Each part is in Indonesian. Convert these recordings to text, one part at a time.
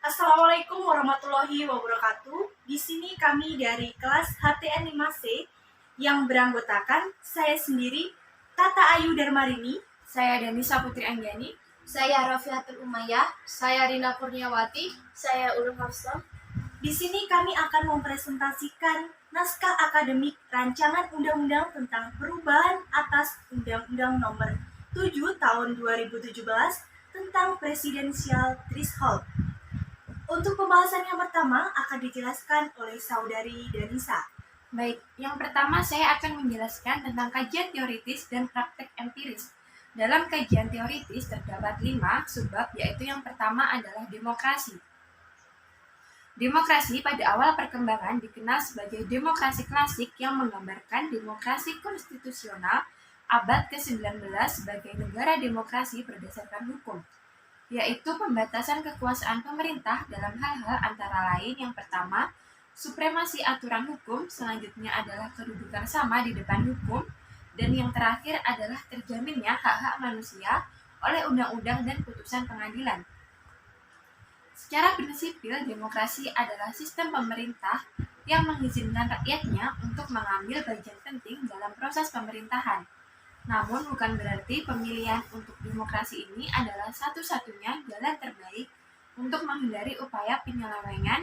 Assalamualaikum warahmatullahi wabarakatuh. Di sini kami dari kelas HTN 5C yang beranggotakan saya sendiri, Tata Ayu Darmarini, Saya Danisa Putri Anjani. Saya Rafiatul Umayyah. Saya Rina Kurniawati. Saya Ulum Hafsah. Di sini kami akan mempresentasikan naskah akademik rancangan undang-undang tentang perubahan atas Undang-Undang Nomor 7 Tahun 2017 tentang Presidensial Threshold. Untuk pembahasan yang pertama akan dijelaskan oleh Saudari Danisa. Baik, yang pertama saya akan menjelaskan tentang kajian teoritis dan praktek empiris. Dalam kajian teoritis terdapat 5 subbab, yaitu yang pertama adalah demokrasi. Demokrasi pada awal perkembangan dikenal sebagai demokrasi klasik yang menggambarkan demokrasi konstitusional abad ke-19 sebagai negara demokrasi berdasarkan hukum, yaitu pembatasan kekuasaan pemerintah dalam hal-hal antara lain yang pertama, supremasi aturan hukum, selanjutnya adalah kedudukan sama di depan hukum, dan yang terakhir adalah terjaminnya hak-hak manusia oleh undang-undang dan putusan pengadilan. Secara prinsipil, demokrasi adalah sistem pemerintah yang mengizinkan rakyatnya untuk mengambil bagian penting dalam proses pemerintahan. Namun bukan berarti pemilihan untuk demokrasi ini adalah satu-satunya jalan terbaik untuk menghindari upaya penyelewengan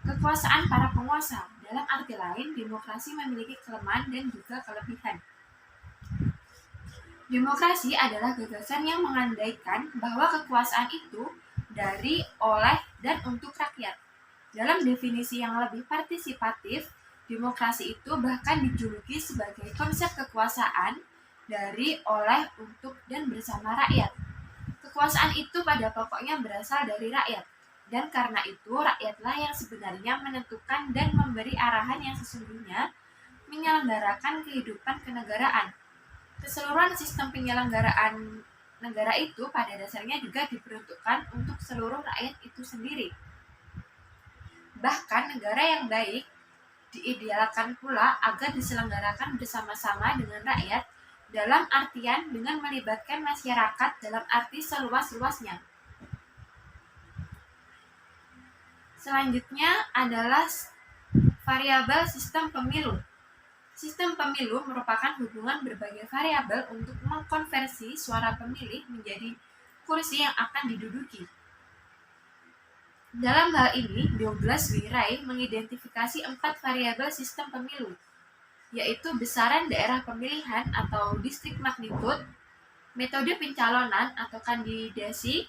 kekuasaan para penguasa. Dalam arti lain, demokrasi memiliki kelemahan dan juga kelebihan. Demokrasi adalah gagasan yang mengandaikan bahwa kekuasaan itu dari, oleh, dan untuk rakyat. Dalam definisi yang lebih partisipatif, demokrasi itu bahkan dijuluki sebagai konsep kekuasaan dari, oleh, untuk, dan bersama rakyat. Kekuasaan itu pada pokoknya berasal dari rakyat, dan karena itu rakyatlah yang sebenarnya menentukan dan memberi arahan yang sesungguhnya menyelenggarakan kehidupan kenegaraan. Keseluruhan sistem penyelenggaraan negara itu pada dasarnya juga diperuntukkan untuk seluruh rakyat itu sendiri. Bahkan negara yang baik diidealkan pula agar diselenggarakan bersama-sama dengan rakyat, dalam artian dengan melibatkan masyarakat dalam arti seluas-luasnya. Selanjutnya adalah variabel sistem pemilu. Sistem pemilu merupakan hubungan berbagai variabel untuk mengkonversi suara pemilih menjadi kursi yang akan diduduki. Dalam hal ini, Douglas W. Ray mengidentifikasi 4 variabel sistem pemilu, yaitu besaran daerah pemilihan atau district magnitude, metode pencalonan atau kandidasi,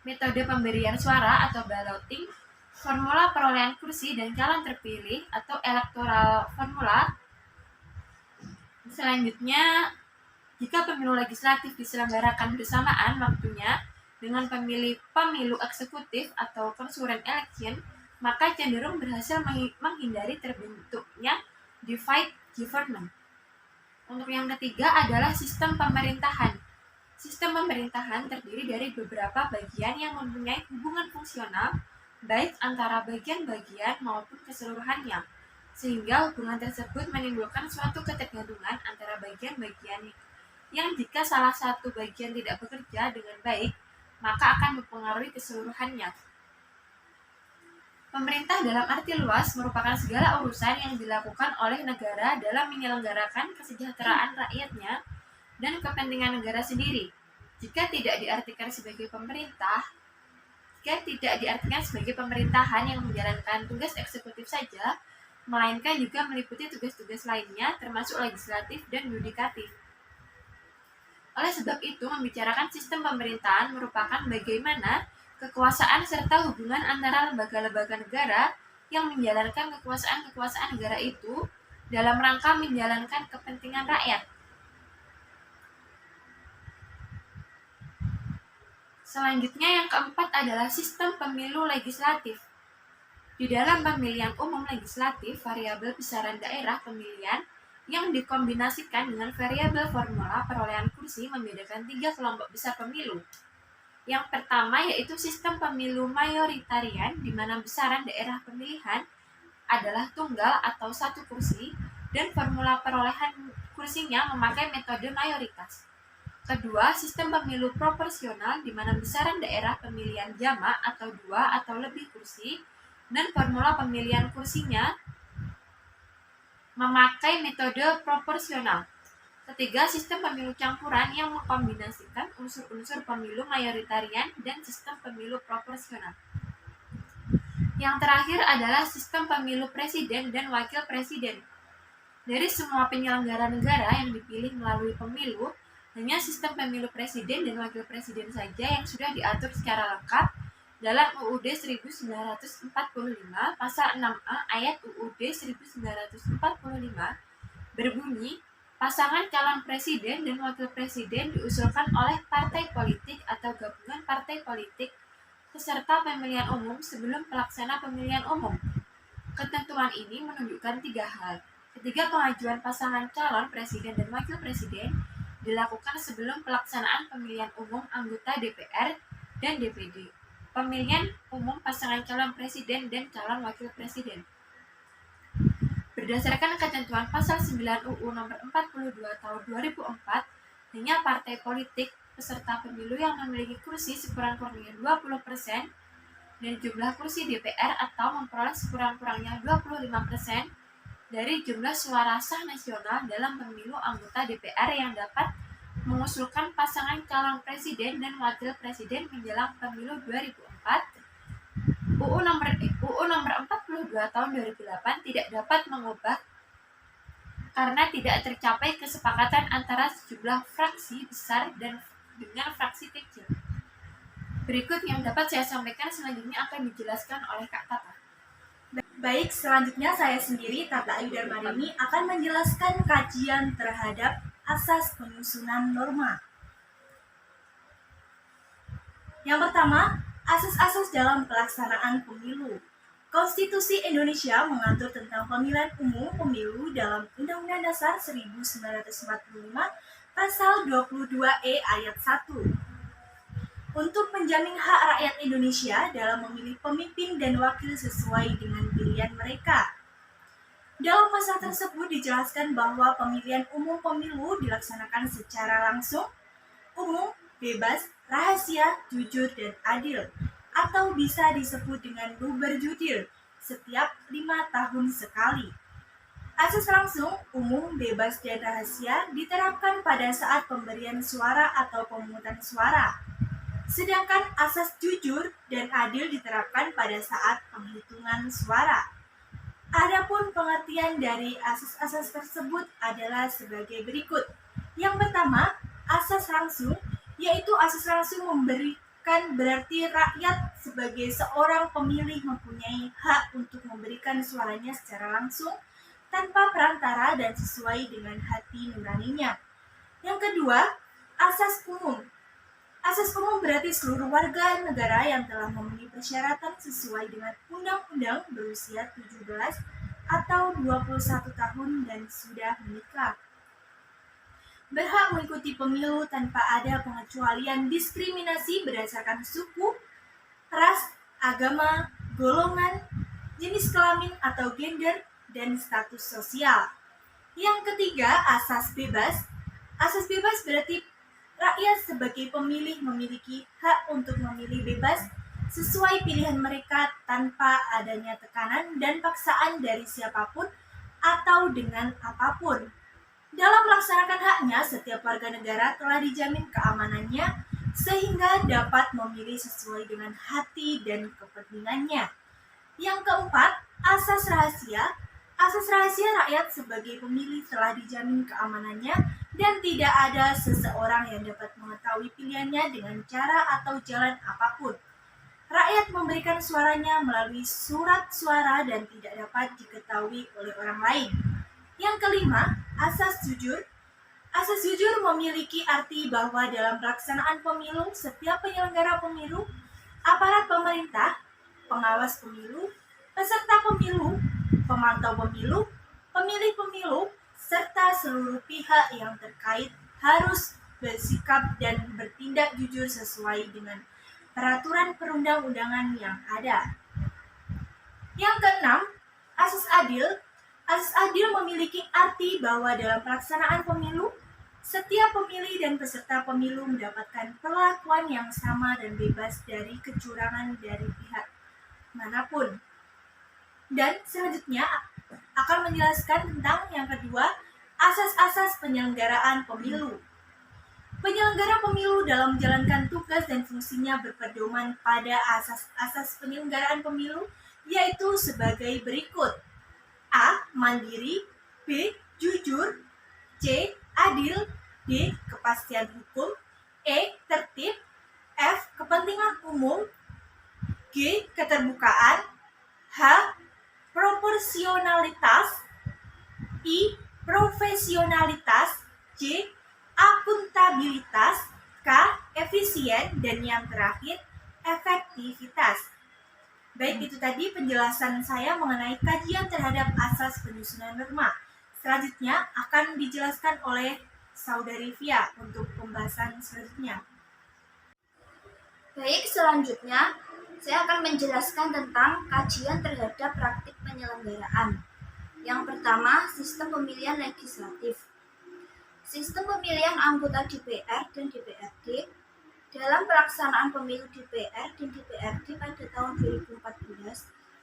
metode pemberian suara atau balloting, formula perolehan kursi dan calon terpilih atau electoral formula. Selanjutnya, jika pemilu legislatif diselenggarakan bersamaan waktunya dengan pemilu eksekutif atau concurrent election, maka cenderung berhasil menghindari terbentuknya divide government. Untuk yang ketiga adalah sistem pemerintahan. Sistem pemerintahan terdiri dari beberapa bagian yang mempunyai hubungan fungsional baik antara bagian-bagian maupun keseluruhannya, sehingga hubungan tersebut menimbulkan suatu ketergantungan antara bagian-bagian yang jika salah satu bagian tidak bekerja dengan baik, maka akan mempengaruhi keseluruhannya. Pemerintah dalam arti luas merupakan segala urusan yang dilakukan oleh negara dalam menyelenggarakan kesejahteraan rakyatnya dan kepentingan negara sendiri. Jika tidak diartikan sebagai pemerintahan yang menjalankan tugas eksekutif saja, melainkan juga meliputi tugas-tugas lainnya termasuk legislatif dan yudikatif. Oleh sebab itu, membicarakan sistem pemerintahan merupakan bagaimana kekuasaan serta hubungan antara lembaga-lembaga negara yang menjalankan kekuasaan negara itu dalam rangka menjalankan kepentingan rakyat. Selanjutnya yang keempat adalah sistem pemilu legislatif. Di dalam pemilihan umum legislatif, variabel besaran daerah pemilihan yang dikombinasikan dengan variabel formula perolehan kursi membedakan 3 kelompok besar pemilu. Yang pertama yaitu sistem pemilu mayoritarian, di mana besaran daerah pemilihan adalah tunggal atau 1 kursi dan formula perolehan kursinya memakai metode mayoritas. Kedua, sistem pemilu proporsional di mana besaran daerah pemilihan jamak atau 2 atau lebih kursi dan formula pemilihan kursinya memakai metode proporsional. Ketiga, sistem pemilu campuran yang mengkombinasikan unsur-unsur pemilu mayoritarian dan sistem pemilu proporsional. Yang terakhir adalah sistem pemilu presiden dan wakil presiden. Dari semua penyelenggara negara yang dipilih melalui pemilu, hanya sistem pemilu presiden dan wakil presiden saja yang sudah diatur secara lengkap dalam UUD 1945 pasal 6A ayat UUD 1945 berbunyi, pasangan calon presiden dan wakil presiden diusulkan oleh partai politik atau gabungan partai politik peserta pemilihan umum sebelum pelaksana pemilihan umum. Ketentuan ini menunjukkan 3 hal. Ketiga, pengajuan pasangan calon presiden dan wakil presiden dilakukan sebelum pelaksanaan pemilihan umum anggota DPR dan DPD, pemilihan umum pasangan calon presiden dan calon wakil presiden. Berdasarkan ketentuan pasal 9 UU nomor 42 tahun 2004, hanya partai politik peserta pemilu yang memiliki kursi sekurang-kurangnya 20% dan jumlah kursi DPR atau memperoleh sekurang-kurangnya 25% dari jumlah suara sah nasional dalam pemilu anggota DPR yang dapat mengusulkan pasangan calon presiden dan wakil presiden menjelang pemilu 2004. UU nomor 42 tahun 2008 tidak dapat mengubah karena tidak tercapai kesepakatan antara sejumlah fraksi besar dan dengan fraksi kecil. Berikut yang dapat saya sampaikan selanjutnya akan dijelaskan oleh Kak Tata. Baik, selanjutnya saya sendiri, Tata Ayu Darmarini, akan menjelaskan kajian terhadap asas penyusunan norma. Yang pertama, asas-asas dalam pelaksanaan pemilu. Konstitusi Indonesia mengatur tentang pemilihan umum pemilu dalam Undang-Undang Dasar 1945 Pasal 22E ayat 1. Untuk menjamin hak rakyat Indonesia dalam memilih pemimpin dan wakil sesuai dengan pilihan mereka. Dalam pasal tersebut dijelaskan bahwa pemilihan umum pemilu dilaksanakan secara langsung, umum, bebas, rahasia, jujur, dan adil, atau bisa disebut dengan berjudil setiap 5 tahun sekali. Asas langsung, umum, bebas, dan rahasia diterapkan pada saat pemberian suara atau pemungutan suara. Sedangkan asas jujur dan adil diterapkan pada saat penghitungan suara. Adapun pengertian dari asas-asas tersebut adalah sebagai berikut. Yang pertama, asas langsung, yaitu asas langsung memberikan berarti rakyat sebagai seorang pemilih mempunyai hak untuk memberikan suaranya secara langsung tanpa perantara dan sesuai dengan hati nuraninya. Yang kedua, asas umum. Asas umum berarti seluruh warga negara yang telah memenuhi persyaratan sesuai dengan undang-undang berusia 17 atau 21 tahun dan sudah menikah. Berhak mengikuti pemilu tanpa ada pengecualian diskriminasi berdasarkan suku, ras, agama, golongan, jenis kelamin atau gender, dan status sosial. Yang ketiga, asas bebas. Asas bebas berarti rakyat sebagai pemilih memiliki hak untuk memilih bebas sesuai pilihan mereka tanpa adanya tekanan dan paksaan dari siapapun atau dengan apapun. Dalam melaksanakan haknya, setiap warga negara telah dijamin keamanannya sehingga dapat memilih sesuai dengan hati dan kepentingannya. Yang keempat, asas rahasia. Asas rahasia rakyat sebagai pemilih telah dijamin keamanannya dan tidak ada seseorang yang dapat mengetahui pilihannya dengan cara atau jalan apapun. Rakyat memberikan suaranya melalui surat suara dan tidak dapat diketahui oleh orang lain. Yang kelima, asas jujur. Asas jujur memiliki arti bahwa dalam pelaksanaan pemilu, setiap penyelenggara pemilu, aparat pemerintah, pengawas pemilu, peserta pemilu, pemantau pemilu, pemilih pemilu, serta seluruh pihak yang terkait harus bersikap dan bertindak jujur sesuai dengan peraturan perundang-undangan yang ada. Yang keenam, asas adil. Asas adil memiliki arti bahwa dalam pelaksanaan pemilu, Setiap pemilih dan peserta pemilu mendapatkan perlakuan yang sama dan bebas dari kecurangan dari pihak manapun. Dan selanjutnya akan menjelaskan tentang yang kedua, asas-asas penyelenggaraan pemilu. Penyelenggara pemilu dalam menjalankan tugas dan fungsinya berpedoman pada asas-asas penyelenggaraan pemilu, yaitu sebagai berikut. A. Mandiri. B. Jujur. C. Adil. D. Kepastian hukum. E. Tertib. F. Kepentingan umum. G. Keterbukaan. H. Proporsionalitas. I. Profesionalitas. J. Akuntabilitas. K. Efisien. Dan yang terakhir, efektivitas. Baik, itu tadi penjelasan saya mengenai kajian terhadap asas penyusunan norma. Selanjutnya akan dijelaskan oleh Saudari Via untuk pembahasan selanjutnya. Baik, selanjutnya saya akan menjelaskan tentang kajian terhadap praktik penyelenggaraan. Yang pertama, sistem pemilihan legislatif. Sistem pemilihan anggota DPR dan DPRD dalam pelaksanaan pemilu DPR dan DPRD pada tahun 2014,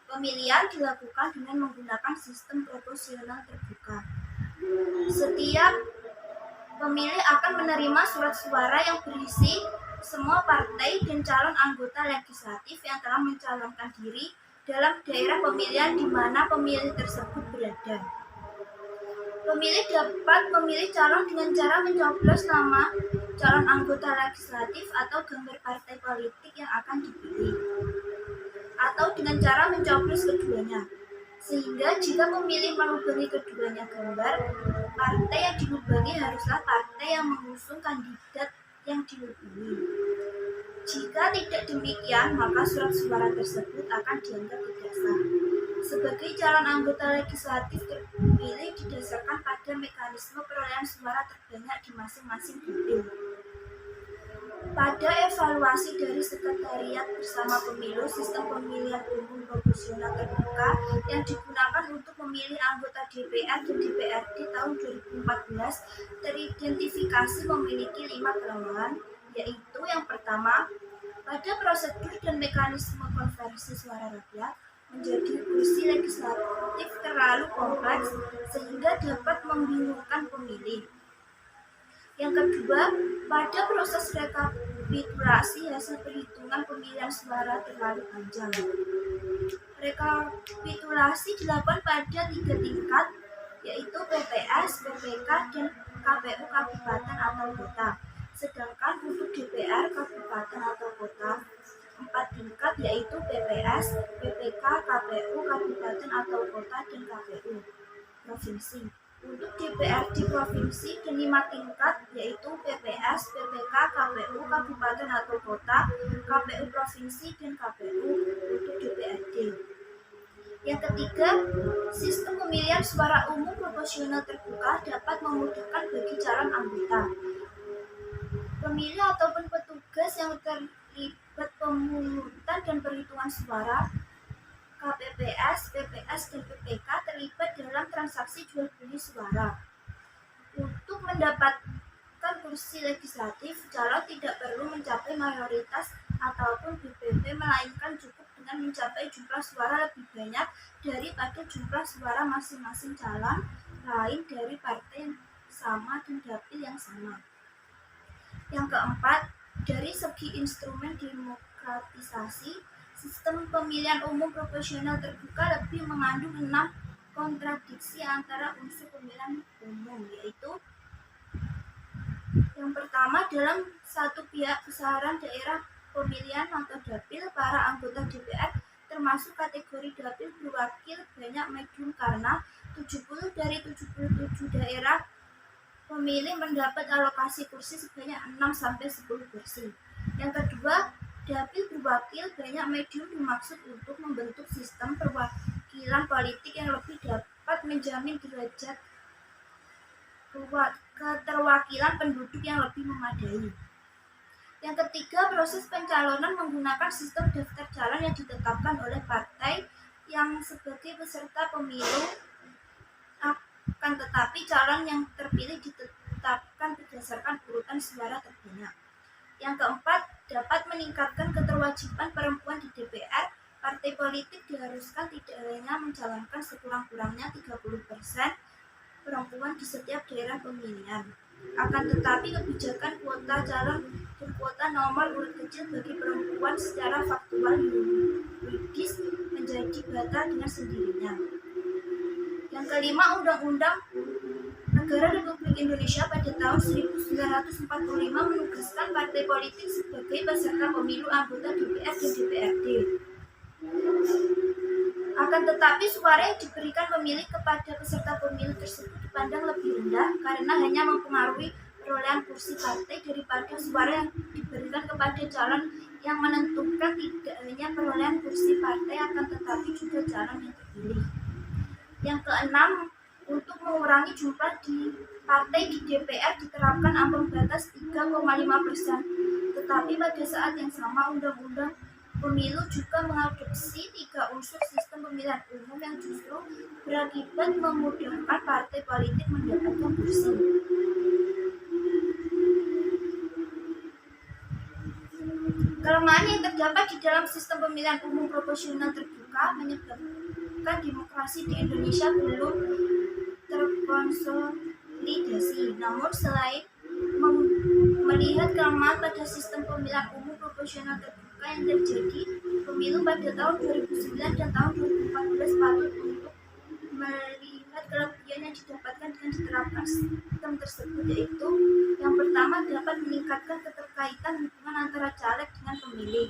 pemilihan dilakukan dengan menggunakan sistem proporsional terbuka. Setiap pemilih akan menerima surat suara yang berisi semua partai dan calon anggota legislatif yang telah mencalonkan diri dalam daerah pemilihan di mana pemilih tersebut berada. Pemilih dapat memilih calon dengan cara mencoblos nama calon anggota legislatif atau gambar partai politik yang akan dipilih, atau dengan cara mencoblos keduanya. Sehingga jika pemilih melubangi keduanya gambar, partai yang dilubangi haruslah partai yang mengusung kandidat yang dilubangi. Jika tidak demikian, maka surat suara tersebut akan dianggap tidak sah. Sebagai calon anggota legislatif terpilih didasarkan pada mekanisme perolehan suara terbanyak di masing-masing dapil. Pada evaluasi dari Sekretariat Bersama Pemilu, sistem pemilihan umum proporsional terbuka yang digunakan untuk memilih anggota DPR dan DPRD tahun 2014 teridentifikasi memiliki 5 kelemahan, yaitu yang pertama, pada prosedur dan mekanisme konversi suara rakyat menjadi kursi legislatif terlalu kompleks sehingga dapat membingungkan pemilih. Yang kedua, pada proses rekapitulasi hasil perhitungan pemilihan suara terlalu panjang. Rekapitulasi dilakukan pada 3 tingkat, yaitu PPS, PPK, dan KPU Kabupaten atau Kota. Sedangkan untuk DPR Kabupaten atau Kota, 4 tingkat, yaitu PPS, PPK, KPU Kabupaten atau Kota, dan KPU Provinsi. Untuk DPRD Provinsi dan 5 tingkat, yaitu PPS, PPK, KPU Kabupaten atau Kota, KPU Provinsi, dan KPU untuk DPRD. Yang ketiga, sistem pemilihan suara umum proporsional terbuka dapat memudahkan bagi calon anggota pemilih ataupun petugas yang terlibat pemungutan dan perhitungan suara. KPPS, PPS, dan PPK terlibat dalam transaksi jual beli suara. Untuk mendapatkan kursi legislatif, calon tidak perlu mencapai mayoritas ataupun BPP, melainkan cukup dengan mencapai jumlah suara lebih banyak daripada jumlah suara masing-masing calon lain dari partai yang sama dan dapil yang sama. Yang keempat, dari segi instrumen demokratisasi, sistem pemilihan umum proporsional terbuka lebih mengandung 6 kontradiksi antara unsur pemilihan umum, yaitu yang pertama, dalam satu pihak besaran daerah pemilihan atau dapil, para anggota DPR termasuk kategori dapil berwakil banyak medium karena 70 dari 77 daerah pemilih mendapat alokasi kursi sebanyak 6-10 kursi. Yang kedua, dapil berwakil banyak medium dimaksud untuk membentuk sistem perwakilan politik yang lebih dapat menjamin derajat keterwakilan penduduk yang lebih memadai. Yang ketiga, proses pencalonan menggunakan sistem daftar calon yang ditetapkan oleh partai yang sebagai peserta pemilu, akan tetapi calon yang terpilih ditetapkan ditetapkan berdasarkan urutan suara terbanyak. Yang keempat, dapat meningkatkan keterwajiban perempuan di DPR. Partai politik diharuskan tidak hanya mencalonkan sekurang-kurangnya 30% perempuan di setiap daerah pemilihan. Akan tetapi kebijakan kuota calon dan kuota nomor urut kecil bagi perempuan secara faktual yuridis menjadi batal dengan sendirinya. Yang kelima, Undang-Undang Negara Republik Indonesia pada tahun 1945 menugaskan partai politik sebagai peserta pemilu anggota DPR dan DPRD. Akan tetapi suara yang diberikan pemilih kepada peserta pemilu tersebut dipandang lebih rendah karena hanya mempengaruhi perolehan kursi partai daripada suara yang diberikan kepada calon yang menentukan tidak hanya perolehan kursi partai akan tetapi juga calon yang terpilih. Yang keenam, untuk mengurangi jumlah di partai di DPR diterapkan ambang batas 3,5%. Tetapi pada saat yang sama Undang-Undang Pemilu juga mengadopsi 3 unsur sistem pemilihan umum yang justru berakibat memudahkan partai politik mendapatkan kursi. Kelemahan yang terdapat di dalam sistem pemilihan umum proporsional terbuka menyebabkan demokrasi di Indonesia belum terkonsolidasi. Namun selain melihat kelemahan pada sistem pemilihan umum proporsional terbuka yang terjadi, pemilu pada tahun 2009 dan tahun 2014 patut untuk melihat kelebihan yang didapatkan dengan diterapkan sistem tersebut, yaitu yang pertama dapat meningkatkan keterkaitan hubungan antara caleg dengan pemilih.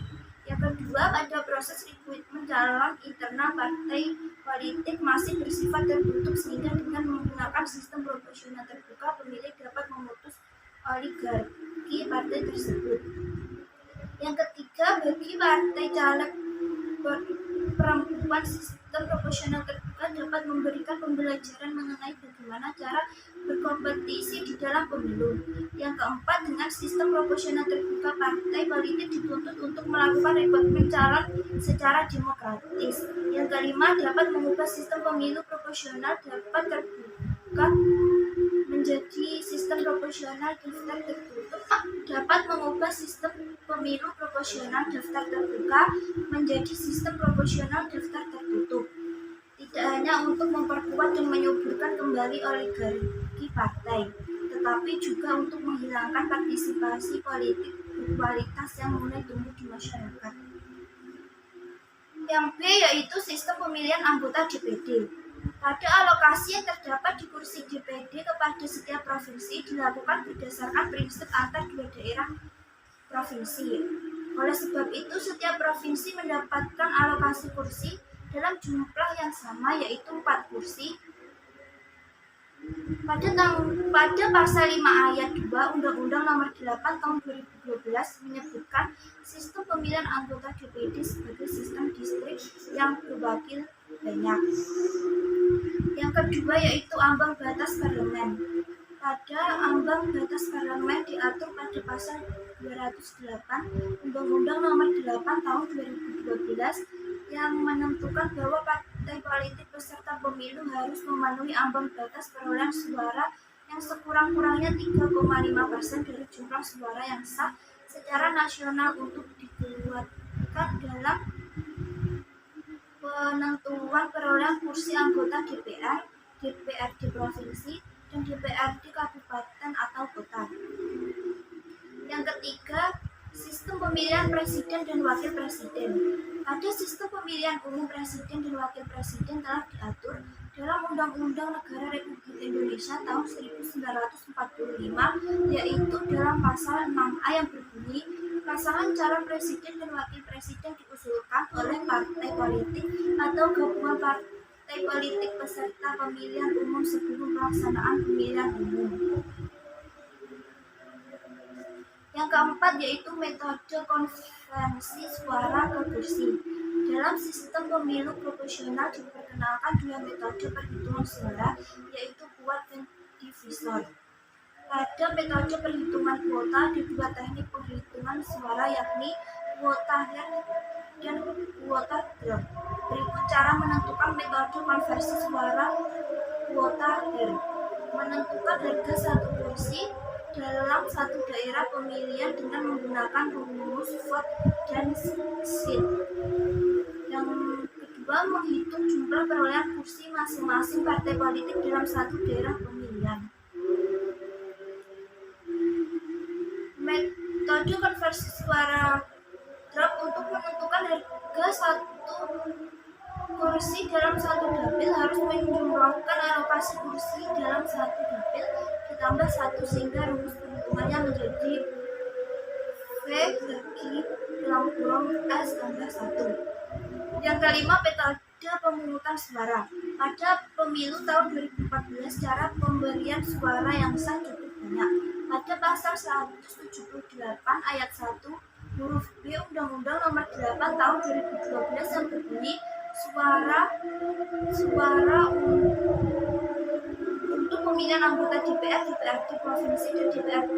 Yang kedua, pada proses rekrutmen calon internal partai politik masih bersifat tertutup sehingga dengan menggunakan sistem proporsional terbuka pemilih dapat memutus oligarki partai tersebut. Yang ketiga, bagi partai caleg perempuan sistem proporsional terbuka dapat memberikan pembelajaran mengenai bagaimana cara berkompetisi di dalam pemilu. Yang keempat, dengan sistem proporsional terbuka partai politik dituntut untuk melakukan rekrutmen calon secara demokratis. Yang kelima, dapat mengubah sistem pemilu proporsional dapat terbuka menjadi sistem proporsional daftar tertutup. Dapat mengubah sistem pemilu proporsional daftar terbuka menjadi sistem proporsional daftar tertutup. Tidak hanya untuk memperkuat dan menyuburkan kembali oligarki partai, tetapi juga untuk menghilangkan partisipasi politik berkualitas yang mulai tumbuh di masyarakat. Yang B yaitu sistem pemilihan anggota DPD. Pada alokasi yang terdapat di kursi DPD kepada setiap provinsi dilakukan berdasarkan prinsip antar dua daerah provinsi. Oleh sebab itu, setiap provinsi mendapatkan alokasi kursi dalam jumlah yang sama, yaitu 4 kursi. Pada pasal 5 ayat 2 Undang-Undang Nomor 8 Tahun 2012 menyebutkan sistem pemilihan anggota DPD sebagai sistem distrik yang berwakil banyak. Yang kedua yaitu ambang batas parlemen. Pada ambang batas parlemen diatur pada pasal 208 Undang-Undang Nomor 8 Tahun 2012 yang menentukan bahwa partai politik peserta pemilu harus memenuhi ambang batas perolehan suara yang sekurang-kurangnya 3,5% dari jumlah suara yang sah secara nasional untuk dikeluarkan dalam penentuan perolehan kursi anggota DPR, DPRD provinsi, dan DPRD kabupaten atau kota. Yang ketiga, sistem pemilihan presiden dan wakil presiden. Pada sistem pemilihan umum presiden dan wakil presiden telah diatur dalam Undang-Undang Negara Republik Indonesia tahun 1945, yaitu dalam pasal 6A yang berbunyi, pasangan calon presiden dan wakil presiden diusulkan oleh partai politik atau gabungan partai politik peserta pemilihan umum sebelum pelaksanaan pemilihan umum. Yang keempat yaitu metode konversi suara ke kursi. Dalam sistem pemilu proporsional diperkenalkan 2 metode perhitungan suara, yaitu kuot dan divisor. Pada metode perhitungan kuota di 2 teknik penghitungan suara, yakni kuota Herd dan kuota drop. Berikut cara menentukan metode konversi suara kuota Herd. menentukan harga satu kursi dalam satu daerah pemilihan dengan menggunakan rumus vote dan seat. Yang kedua, menghitung jumlah perolehan kursi masing-masing partai politik dalam satu daerah pemilihan. Metode konversi suara drop untuk menentukan harga satu kursi dalam satu dapil harus menjumlahkan alokasi kursi dalam satu dapil ditambah 1 sehingga rumus perhitungannya menjadi V bagi dalam kurung S tambah 1. Yang kelima, metode pemungutan suara. Pada pemilu tahun 2014, cara pemberian suara yang sah cukup banyak. Pada pasal 178 ayat 1 huruf B Undang-Undang Nomor 8 Tahun 2012 yang berbunyi suara untuk pemilihan anggota DPR, DPRD provinsi dan DPRD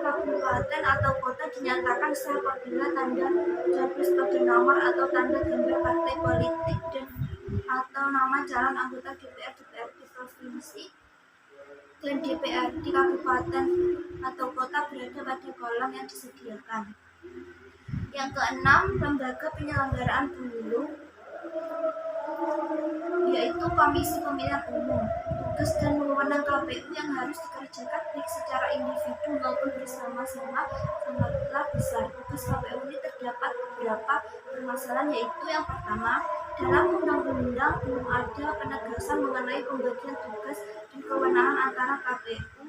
kabupaten atau kota dinyatakan sah apabila tanda capres pada nomor atau tanda gambar partai politik dan atau nama calon anggota DPR, DPRD provinsi dan DPRD kabupaten atau kota berada pada kolom yang disediakan. Yang keenam, lembaga penyelenggaraan pemilu yaitu Komisi Pemilihan Umum. Tugas dan wewenang KPU yang harus dikerjakan baik secara individu maupun bersama-sama sangatlah besar. Tugas KPU ini terdapat beberapa permasalahan, yaitu yang pertama, dalam undang-undang belum ada penegasan mengenai pembagian tugas dan kewenangan antara KPU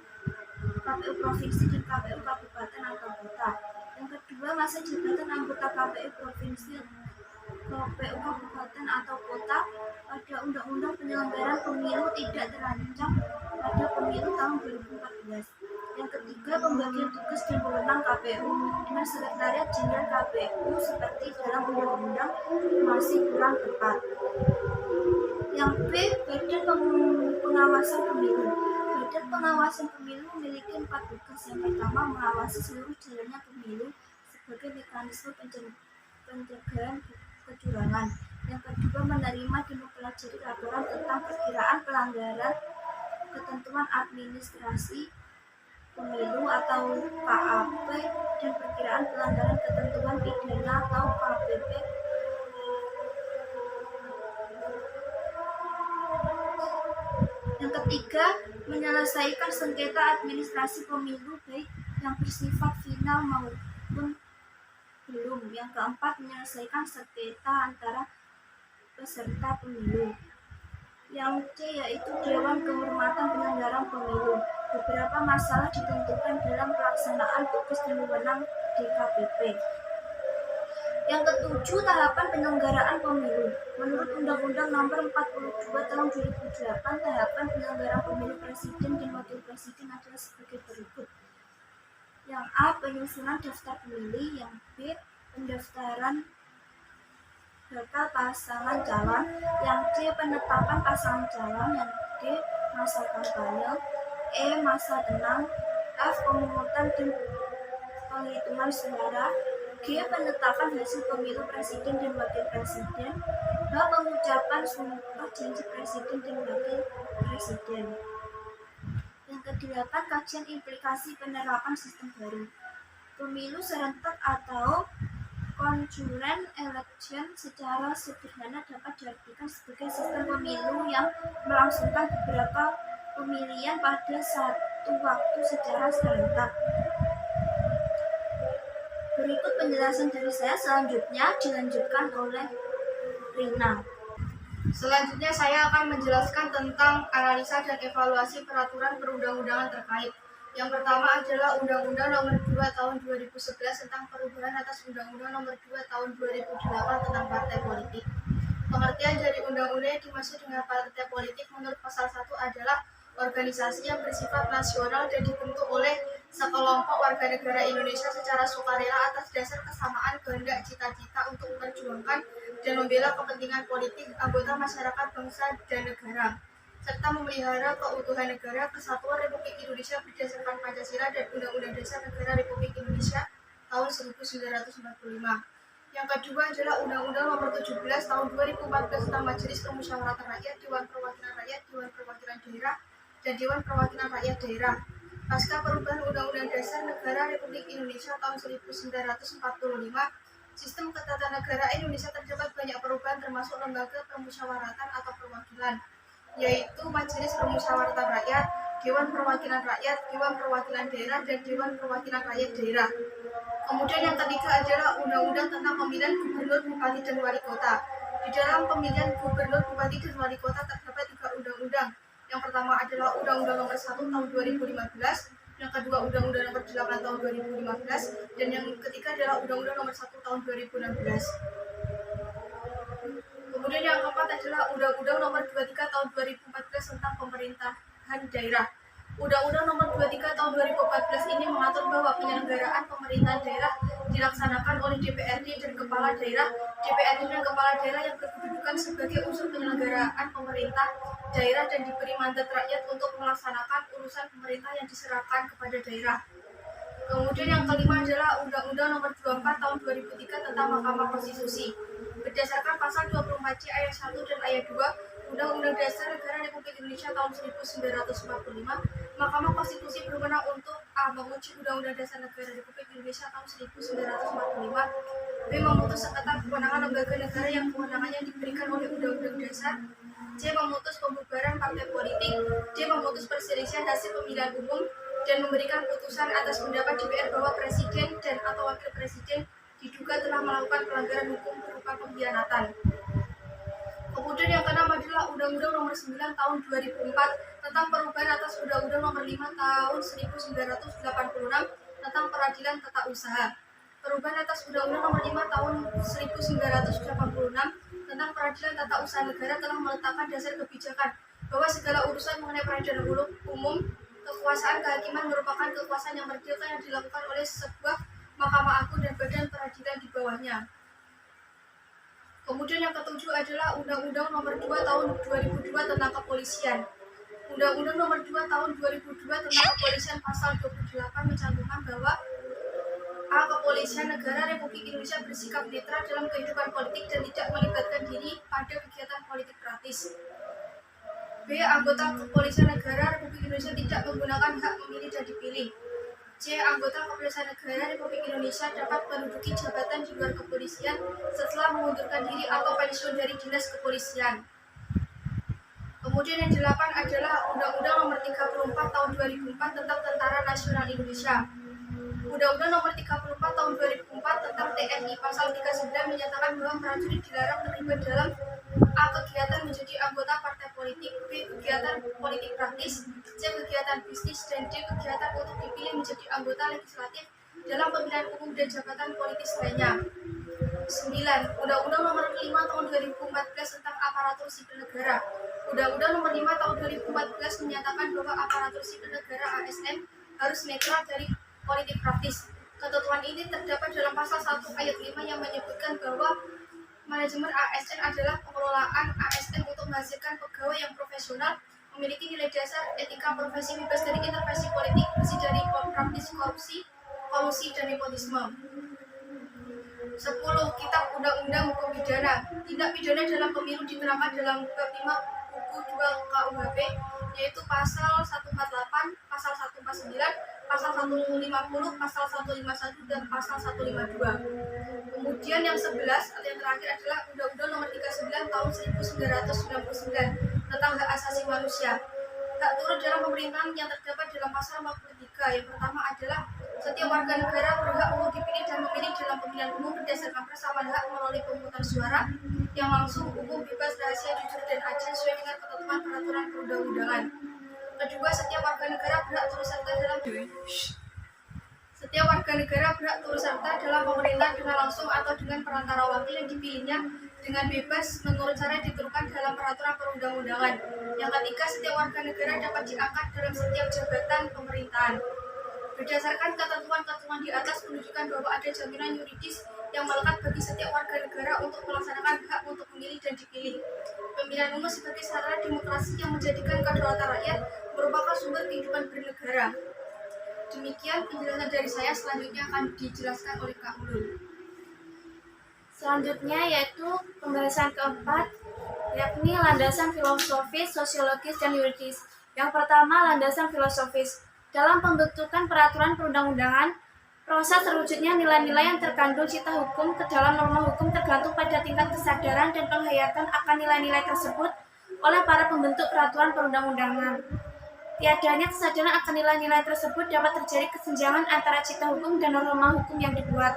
provinsi dan KPU kabupaten atau kota. Yang kedua, masa jabatan anggota KPU provinsi, KPU kabupaten atau kota pada Undang-Undang Penyelenggaraan Pemilu tidak terancam pada pemilu tahun 2014. Yang ketiga, pembagian tugas dan wewenang KPU dengan Sekretariat Jenderal KPU seperti dalam Undang-Undang masih kurang tepat. Yang B, Badan Pengawasan Pemilu. Badan Pengawasan Pemilu memiliki 4 tugas. Yang pertama, mengawasi seluruh jalannya pemilu sebagai mekanisme pencegahan kecurangan. Yang kedua, menerima dan mempelajari laporan tentang perkiraan pelanggaran ketentuan administrasi pemilu atau KAP dan perkiraan pelanggaran ketentuan pidana atau KPP. Yang ketiga, menyelesaikan sengketa administrasi pemilu baik yang bersifat final maupun belum. Yang keempat, menyelesaikan sengketa antara peserta pemilu. Yang C yaitu Dewan Kehormatan Penyelenggara Pemilu. Beberapa masalah ditentukan dalam pelaksanaan tugas dan wewenang DKPP. Yang ketujuh, tahapan penyelenggaraan pemilu. Menurut Undang-Undang Nomor 42 Tahun 2008, tahapan penyelenggaraan pemilu presiden dan wakil presiden adalah sebagai berikut. Yang A, penyusunan daftar pemilih. Yang B, pendaftaran bakal pasangan calon. Yang C, penetapan pasangan calon. Yang D, masa kampanye. E, masa tenang. F, pemungutan dan penghitungan suara. G, penetapan hasil pemilu presiden dan wakil presiden. H, pengucapan sumpah janji presiden dan wakil presiden. Yang kedelapan, kajian implikasi penerapan sistem baru. Pemilu serentak atau conjoint election secara sederhana dapat diartikan sebagai sistem pemilu yang melangsungkan beberapa pemilihan pada satu waktu secara serentak. Berikut penjelasan dari saya, selanjutnya dilanjutkan oleh Rina. Selanjutnya saya akan menjelaskan tentang analisa dan evaluasi peraturan perundang-undangan terkait. Yang pertama adalah Undang-Undang Nomor 2 Tahun 2011 tentang perubahan atas Undang-Undang Nomor 2 Tahun 2008 tentang partai politik. Pengertian dari undang-undang yang dimaksud dengan partai politik menurut pasal 1 adalah organisasi yang bersifat nasional dan dibentuk oleh sekelompok warga negara Indonesia secara sukarela atas dasar kesamaan kehendak cita-cita untuk memperjuangkan dan membela kepentingan politik anggota masyarakat bangsa dan negara, serta memelihara keutuhan negara kesatuan Republik Indonesia berdasarkan Pancasila dan Undang-Undang Dasar Negara Republik Indonesia tahun 1945. Yang kedua adalah Undang-Undang Nomor 17 Tahun 2014 tentang Majelis Permusyawaratan Rakyat, Dewan Perwakilan Rakyat, Dewan Perwakilan Daerah, dan Dewan Perwakilan Rakyat Daerah. Pasca perubahan Undang-Undang Dasar Negara Republik Indonesia tahun 1945, sistem ketatanegaraan Indonesia terdapat banyak perubahan termasuk lembaga permusyawaratan atau perwakilan, yaitu Majelis Permusyawaratan Rakyat, Dewan Perwakilan Rakyat, Dewan Perwakilan Daerah, dan Dewan Perwakilan Rakyat Daerah. Kemudian yang ketiga adalah Undang-Undang tentang Pemilihan Gubernur, Bupati, dan Wali Kota. Di dalam pemilihan Gubernur, Bupati, dan Wali Kota terdapat 3 undang-undang. Yang pertama adalah Undang-Undang Nomor 1 Tahun 2015, yang kedua Undang-Undang Nomor 8 Tahun 2015, dan yang ketiga adalah Undang-Undang Nomor 1 Tahun 2016. Kemudian yang keempat adalah Undang-Undang Nomor 23 Tahun 2014 tentang Pemerintahan Daerah. Undang-Undang Nomor 23 Tahun 2014 ini mengatur bahwa penyelenggaraan pemerintahan daerah dilaksanakan oleh DPRD dan Kepala Daerah. DPRD dan Kepala Daerah yang berkedudukan sebagai unsur penyelenggaraan pemerintah daerah dan diberi mandat rakyat untuk melaksanakan urusan pemerintah yang diserahkan kepada daerah. Kemudian yang kelima adalah Undang-Undang Nomor 24 Tahun 2003 tentang Mahkamah Konstitusi. Berdasarkan pasal 24C ayat 1 dan ayat 2 Undang-Undang Dasar Negara Republik Indonesia tahun 1945, Mahkamah Konstitusi berwenang untuk A. Menguji Undang-Undang Dasar Negara Republik Indonesia tahun 1945, B. Memutus sengketa kewenangan lembaga negara yang kewenangannya diberikan oleh Undang-Undang Dasar, C. Memutus pembubaran partai politik, D. Memutus perselisihan hasil pemilihan umum, dan memberikan putusan atas pendapat DPR bahwa Presiden dan atau Wakil Presiden diduga telah melakukan pelanggaran hukum berupa pengkhianatan. Kemudian yang keenam adalah Undang-Undang Nomor 9 Tahun 2004 tentang perubahan atas Undang-Undang Nomor 5 Tahun 1986 tentang peradilan tata usaha. Perubahan atas Undang-Undang Nomor 5 Tahun 1986 tentang peradilan tata usaha negara telah meletakkan dasar kebijakan bahwa segala urusan mengenai peradilan umum, kekuasaan kehakiman merupakan kekuasaan yang merdeka yang dilakukan oleh sebuah Mahkamah Agung dan badan peradilan di bawahnya. Kemudian yang ketujuh adalah Undang-Undang Nomor 2 Tahun 2002 tentang Kepolisian. Undang-Undang Nomor 2 Tahun 2002 tentang Kepolisian pasal 28 mencantumkan bahwa A. Kepolisian Negara Republik Indonesia bersikap netral dalam kehidupan politik dan tidak melibatkan diri pada kegiatan politik praktis. B. Anggota Kepolisian Negara Republik Indonesia tidak menggunakan hak memilih dan dipilih. C. Anggota Kepolisian Negara Republik Indonesia dapat menduduki jabatan di luar kepolisian setelah mengundurkan diri atau pensiun dari dinas kepolisian. Kemudian yang 8 adalah Undang-Undang Nomor 34 Tahun 2004 tentang Tentara Nasional Indonesia. Undang-Undang Nomor 34 Tahun 2004 tentang TNI pasal 39 menyatakan bahwa prajurit dilarang terlibat dalam A. Kegiatan menjadi anggota partai politik, B. Kegiatan politik praktis, C. Kegiatan bisnis, dan D. Kegiatan untuk dipilih menjadi anggota legislatif dalam pemilihan umum dan jabatan politis lainnya. 9. Undang-Undang Nomor 5 Tahun 2014 tentang Aparatur Sipil Negara. Undang-Undang Nomor 5 Tahun 2014 menyatakan bahwa aparatur sipil negara ASN harus netral dari politik praktis. Ketentuan ini terdapat dalam pasal 1 ayat 5 yang menyebutkan bahwa manajemen ASN adalah pengelolaan ASN untuk menghasilkan pegawai yang profesional, memiliki nilai dasar etika profesi, bebas dari intervensi politik, bersih dari praktis korupsi, kolusi, dan nepotisme. 10. Kitab Undang-Undang Hukum Pidana. Tindak pidana dalam pemilu diterangkan dalam bab 5 buku 2 KUHP, yaitu pasal 148, pasal 149, pasal 150, pasal 151, dan pasal 152. Kemudian yang 11 atau yang terakhir adalah Undang-Undang Nomor 39 Tahun 1999 tentang hak asasi manusia. Hak turut dalam pemerintahan yang terdapat dalam pasal 53. Yang pertama adalah setiap warga negara berhak untuk dipilih dan memilih dalam pemilihan umum berdasarkan persamaan hak melalui pemungutan suara yang langsung, umum, bebas, rahasia, jujur, dan adil sesuai dengan ketentuan peraturan perundang-undangan. Kedua, setiap warga negara berhak turut serta dalam pemerintah dengan langsung atau dengan perantara wakil yang dipilihnya dengan bebas menurut cara yang ditentukan dalam peraturan perundang-undangan. Yang ketiga, setiap warga negara dapat diangkat dalam setiap jabatan pemerintahan. Berdasarkan ketentuan-ketentuan di atas menunjukkan bahwa ada jaminan yuridis yang melekat bagi setiap warga negara untuk melaksanakan hak untuk memilih dan dipilih. Pemilihan umum sebagai sarana demokrasi yang menjadikan kedaulatan rakyat merupakan sumber kehidupan bernegara. Demikian penjelasan dari saya, selanjutnya akan dijelaskan oleh Kak Ulul. Selanjutnya yaitu pembahasan keempat, yakni landasan filosofis, sosiologis, dan yuridis. Yang pertama, landasan filosofis. Dalam pembentukan peraturan perundang-undangan, proses terwujudnya nilai-nilai yang terkandung cita hukum ke dalam norma hukum tergantung pada tingkat kesadaran dan penghayatan akan nilai-nilai tersebut oleh para pembentuk peraturan perundang-undangan. Tiadanya kesadaran akan nilai-nilai tersebut dapat terjadi kesenjangan antara cita hukum dan norma hukum yang dibuat.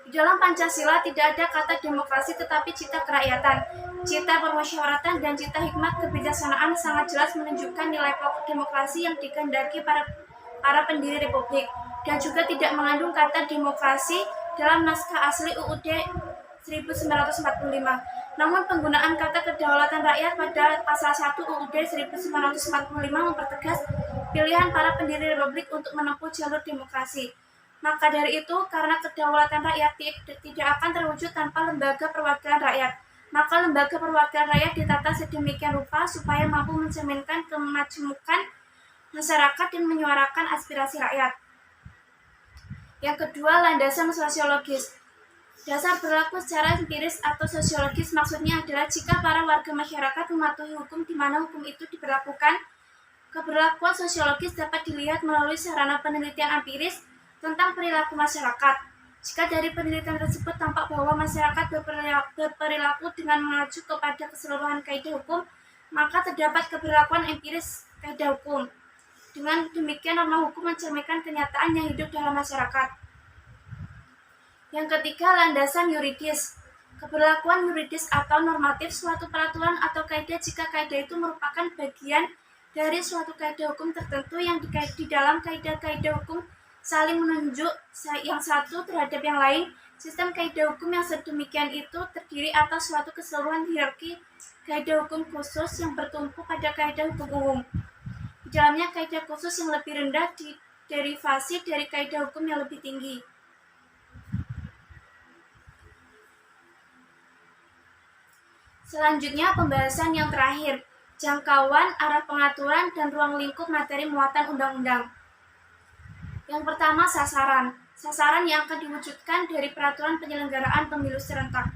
Di dalam Pancasila tidak ada kata demokrasi tetapi cita kerakyatan, cita permusyawaratan, dan cita hikmat kebijaksanaan sangat jelas menunjukkan nilai pokok demokrasi yang dikehendaki para pendiri republik, dan juga tidak mengandung kata demokrasi dalam naskah asli UUD 1945. Namun penggunaan kata kedaulatan rakyat pada pasal 1 UUD 1945 mempertegas pilihan para pendiri republik untuk menempuh jalur demokrasi. Maka dari itu, karena kedaulatan rakyat tidak akan terwujud tanpa lembaga perwakilan rakyat, maka lembaga perwakilan rakyat ditata sedemikian rupa supaya mampu mencerminkan kemajemukan masyarakat dan menyuarakan aspirasi rakyat. Yang kedua, landasan sosiologis. Dasar berlaku secara empiris atau sosiologis maksudnya adalah jika para warga masyarakat mematuhi hukum di mana hukum itu diberlakukan. Keberlakuan sosiologis dapat dilihat melalui sarana penelitian empiris tentang perilaku masyarakat. Jika dari penelitian tersebut tampak bahwa masyarakat berperilaku dengan mengacu kepada keseluruhan kaidah hukum, maka terdapat keberlakuan empiris kaidah hukum. Dengan demikian, norma hukum mencerminkan kenyataan yang hidup dalam masyarakat. Yang ketiga, landasan yuridis. Keberlakuan yuridis atau normatif suatu peraturan atau kaidah jika kaidah itu merupakan bagian dari suatu kaidah hukum tertentu yang di dalam kaidah-kaidah hukum saling menunjuk yang satu terhadap yang lain. Sistem kaidah hukum yang sedemikian itu terdiri atas suatu keseluruhan hierarki kaidah hukum khusus yang bertumpu pada kaidah hukum umum. Di dalamnya kaidah khusus yang lebih rendah derivasi dari kaidah hukum yang lebih tinggi. Selanjutnya pembahasan yang terakhir, jangkauan, arah pengaturan, dan ruang lingkup materi muatan undang-undang. Yang pertama, sasaran. Sasaran yang akan diwujudkan dari peraturan penyelenggaraan pemilu serentak.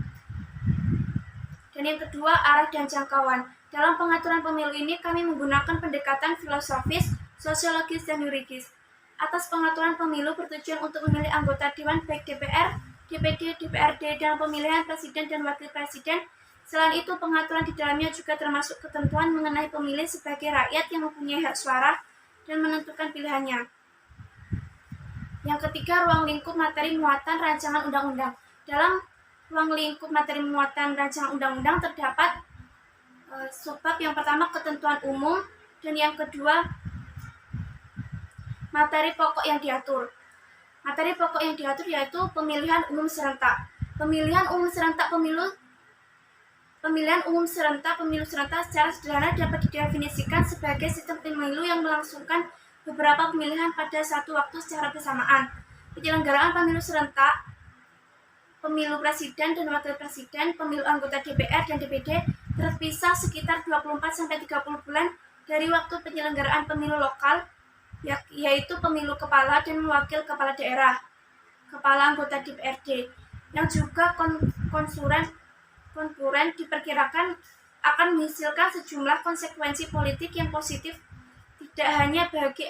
Dan yang kedua, arah dan jangkauan. Dalam pengaturan pemilu ini kami menggunakan pendekatan filosofis, sosiologis, dan yuridis. Atas pengaturan pemilu bertujuan untuk memilih anggota dewan baik DPR, DPD, DPRD, dan pemilihan presiden dan wakil presiden. Selain itu, pengaturan di dalamnya juga termasuk ketentuan mengenai pemilih sebagai rakyat yang mempunyai hak suara dan menentukan pilihannya. Yang ketiga, ruang lingkup materi muatan rancangan undang-undang. Dalam ruang lingkup materi muatan rancangan undang-undang terdapat subbab. Yang pertama, ketentuan umum, dan yang kedua, materi pokok yang diatur. Materi pokok yang diatur yaitu pemilihan umum serentak. Pemilihan umum serentak pemilu serentak secara sederhana dapat didefinisikan sebagai sistem pemilu yang melangsungkan beberapa pemilihan pada satu waktu secara bersamaan. Penyelenggaraan pemilu serentak, pemilu presiden dan wakil presiden, pemilu anggota DPR dan DPD terpisah sekitar 24-30 bulan dari waktu penyelenggaraan pemilu lokal, yaitu pemilu kepala dan wakil kepala daerah, kepala anggota DPRD, yang juga konkuren diperkirakan akan menghasilkan sejumlah konsekuensi politik yang positif tidak hanya bagi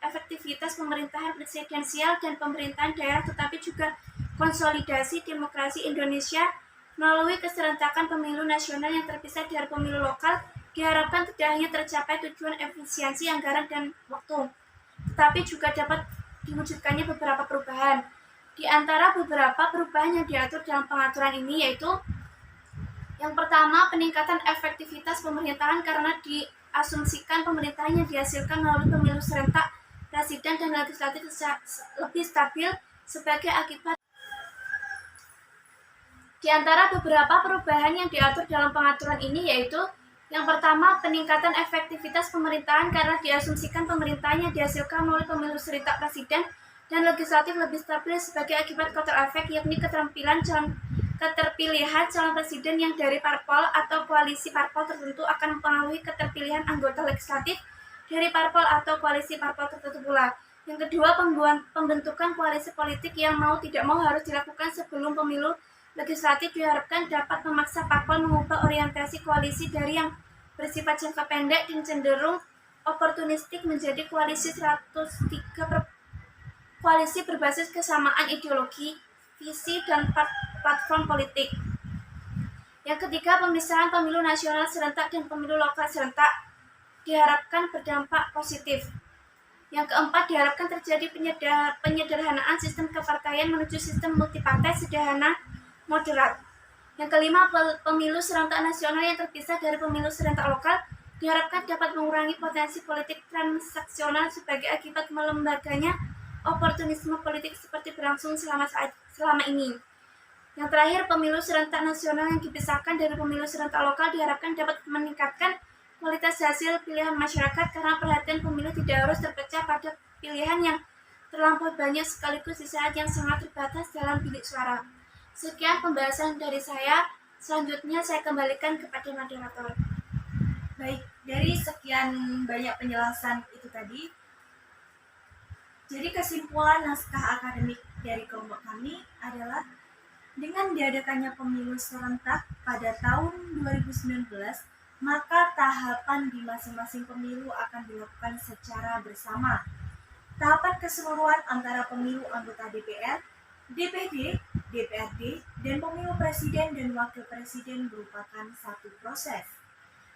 efektivitas pemerintahan presidensial dan pemerintahan daerah, tetapi juga konsolidasi demokrasi Indonesia melalui keserentakan pemilu nasional yang terpisah dari pemilu lokal. Diharapkan tidak hanya tercapai tujuan efisiensi anggaran dan waktu, tetapi juga dapat diwujudkannya beberapa perubahan. Di antara beberapa perubahan yang diatur dalam pengaturan ini yaitu yang pertama, peningkatan efektivitas pemerintahan karena diasumsikan pemerintahan yang dihasilkan melalui pemilu serentak presiden dan legislatif lebih stabil sebagai akibat. Di antara beberapa perubahan yang diatur dalam pengaturan ini yaitu yang pertama, peningkatan efektivitas pemerintahan karena diasumsikan pemerintahan yang dihasilkan melalui pemilu serentak presiden dan legislatif lebih stabil sebagai akibat kotel efek, yakni keterpilihan calon presiden yang dari parpol atau koalisi parpol tertentu akan mempengaruhi keterpilihan anggota legislatif dari parpol atau koalisi parpol tertentu pula. Yang kedua, pembentukan koalisi politik yang mau tidak mau harus dilakukan sebelum pemilu legislatif diharapkan dapat memaksa parpol mengubah orientasi koalisi dari yang bersifat jangka pendek dan cenderung oportunistik menjadi koalisi berbasis kesamaan ideologi, visi, dan platform politik. Yang ketiga, pemisahan pemilu nasional serentak dan pemilu lokal serentak diharapkan berdampak positif. Yang keempat, diharapkan terjadi penyederhanaan sistem kepartaian menuju sistem multipartai sederhana moderat. Yang kelima, pemilu serentak nasional yang terpisah dari pemilu serentak lokal diharapkan dapat mengurangi potensi politik transaksional sebagai akibat melembaganya oportunisme politik seperti berlangsung selama ini. Yang terakhir, pemilu serentak nasional yang dipisahkan dari pemilu serentak lokal diharapkan dapat meningkatkan kualitas hasil pilihan masyarakat karena perhatian pemilih tidak harus terpecah pada pilihan yang terlampau banyak sekaligus di saat yang sangat terbatas dalam bilik suara. Sekian pembahasan dari saya. Selanjutnya saya kembalikan kepada moderator. Baik, dari sekian banyak penjelasan itu tadi, jadi kesimpulan naskah akademik dari kelompok kami adalah dengan diadakannya pemilu serentak pada tahun 2019, maka tahapan di masing-masing pemilu akan dilakukan secara bersama. Tahapan keseluruhan antara pemilu anggota DPR, DPD, DPRD, dan pemilu presiden dan wakil presiden merupakan satu proses.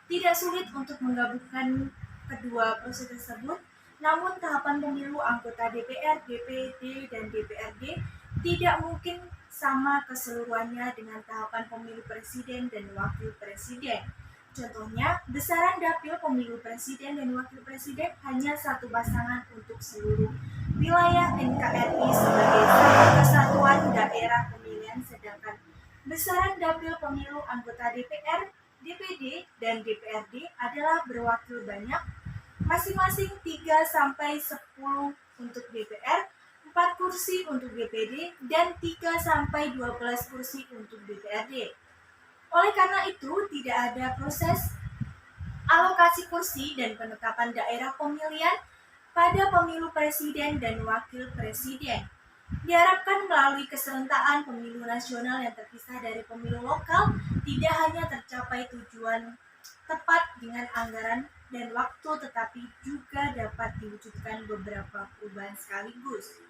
Tidak sulit untuk menggabungkan kedua proses tersebut, namun tahapan pemilu anggota DPR, DPD, dan DPRD tidak mungkin sama keseluruhannya dengan tahapan pemilu presiden dan wakil presiden. Contohnya, besaran dapil pemilu presiden dan wakil presiden hanya satu pasangan untuk seluruh wilayah NKRI sebagai satu kesatuan daerah pemilihan, sedangkan besaran dapil pemilu anggota DPR, DPD, dan DPRD adalah berwakil banyak, masing-masing 3-10 untuk DPR, 4 kursi untuk DPD, dan 3-12 kursi untuk DPRD. Oleh karena itu, tidak ada proses alokasi kursi dan penetapan daerah pemilihan pada pemilu presiden dan wakil presiden. Diharapkan melalui keserentakan pemilu nasional yang terpisah dari pemilu lokal, tidak hanya tercapai tujuan tepat dengan anggaran dan waktu, tetapi juga dapat diwujudkan beberapa perubahan sekaligus.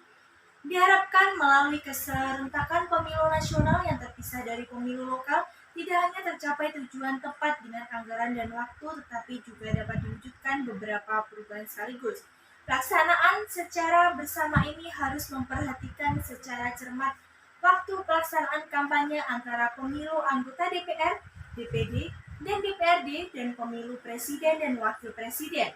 Diharapkan melalui keserentakan pemilu nasional yang terpisah dari pemilu lokal, tidak hanya tercapai tujuan tepat dengan anggaran dan waktu, tetapi juga dapat diwujudkan beberapa perubahan sekaligus. Pelaksanaan secara bersama ini harus memperhatikan secara cermat waktu pelaksanaan kampanye antara pemilu anggota DPR, DPD, dan DPRD, dan pemilu presiden dan wakil presiden.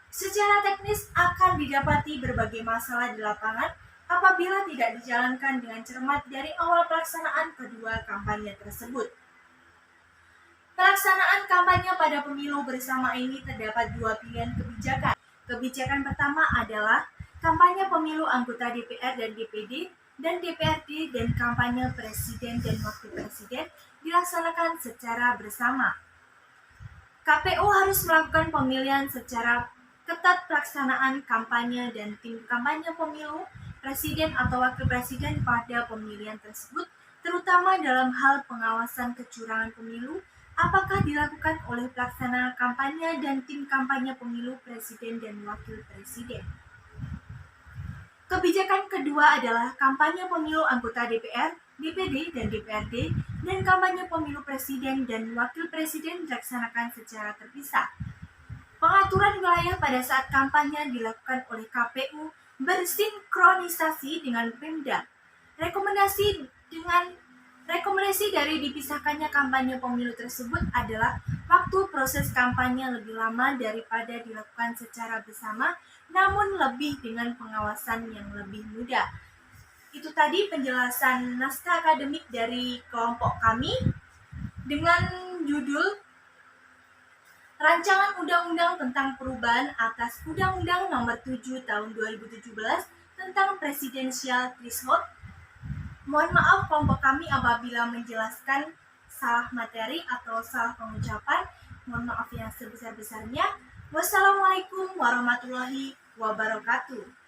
Secara teknis akan didapati berbagai masalah di lapangan apabila tidak dijalankan dengan cermat dari awal pelaksanaan kedua kampanye tersebut. Pelaksanaan kampanye pada pemilu bersama ini terdapat dua pilihan kebijakan. Kebijakan pertama adalah kampanye pemilu anggota DPR dan DPD dan DPRD dan kampanye presiden dan wakil presiden dilaksanakan secara bersama. KPU harus melakukan pemilihan secara ketat pelaksanaan kampanye dan tim kampanye pemilu presiden atau wakil presiden pada pemilihan tersebut, terutama dalam hal pengawasan kecurangan pemilu, apakah dilakukan oleh pelaksana kampanye dan tim kampanye pemilu presiden dan wakil presiden. Kebijakan kedua adalah kampanye pemilu anggota DPR, DPD, dan DPRD, dan kampanye pemilu presiden dan wakil presiden dilaksanakan secara terpisah. Pengaturan wilayah pada saat kampanye dilakukan oleh KPU bersinkronisasi dengan Pemda. Rekomendasi dari dipisahkannya kampanye pemilu tersebut adalah waktu proses kampanye lebih lama daripada dilakukan secara bersama, namun lebih dengan pengawasan yang lebih mudah. Itu tadi penjelasan naskah akademik dari kelompok kami dengan judul Rancangan Undang-Undang tentang Perubahan atas Undang-Undang Nomor 7 Tahun 2017 tentang Presidensial Threshold. Mohon maaf kelompok kami apabila menjelaskan salah materi atau salah pengucapan. Mohon maaf yang sebesar-besarnya. Wassalamualaikum warahmatullahi wabarakatuh.